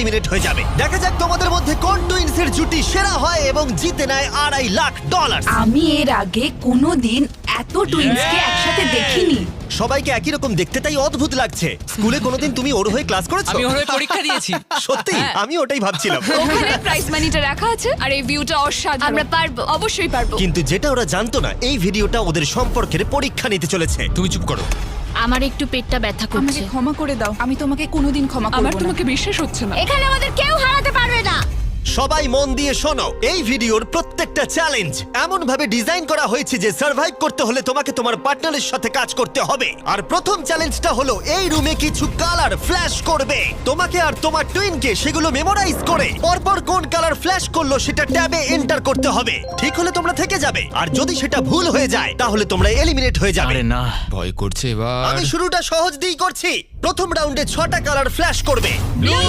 Eliminate হয়ে যাবে। দেখা যাক তোমাদের মধ্যে কোন টুইনসের জুটি সেরা হয় এবং জিতে নেয় $2.5 লাখ। আমি এর আগে কোনোদিন এত টুইন্সকে একসাথে দেখিনি। সবাইকে একই রকম দেখতে, তাই অদ্ভুত লাগছে। স্কুলে কোনোদিন তুমি ওর হয়ে ক্লাস করেছো? আমি ওর হয়ে পরীক্ষা দিয়েছি। সত্যি? আমি ওটাই ভাবছিলাম। ওখানে প্রাইস মানিটা রাখা আছে আর এই ভিউটা অসাধারণ। আমরা পারবো। অবশ্যই পারবো। কিন্তু যেটা ওরা জানতো না, এই ভিডিওটা ওদের সম্পর্কের পরীক্ষা নিতে চলেছে। তুমি চুপ করো। আমার একটু পেটটা ব্যথা আমাকে করছে। ক্ষমা করে দাও, আমি তোমাকে কোনোদিন ক্ষমা করব না। আমার তোমাকে বিশ্বাস হচ্ছে না। এখানে আমাদের কেউ হারাতে পারবে না। সবাই মন দিয়ে শোনো, এই ভিডিওর প্রত্যেকটা চ্যালেঞ্জ এমন ভাবে ডিজাইন করা হয়েছে যে সার্ভাইভ করতে হলে তোমাকে তোমার পার্টনারের সাথে কাজ করতে হবে। আর প্রথম চ্যালেঞ্জটা হলো এই রুমে কিছু কালার ফ্ল্যাশ করবে। তোমাকে আর তোমার টুইনকে সেগুলো মেমোরাইজ করে পরপর কোন কালার ফ্ল্যাশ করলো সেটা ট্যাবে এন্টার করতে হবে। ঠিক হলে তোমরা থেকে যাবে, আর যদি সেটা ভুল হয়ে যায় তাহলে তোমরা এলিমিনেট হয়ে যাবে। আরে না, ভয় করছে এবার। আমি শুরুটা সহজ দিয়েই করছি। প্রথম রাউন্ডে 6টা কালার ফ্ল্যাশ করবে। ব্লু,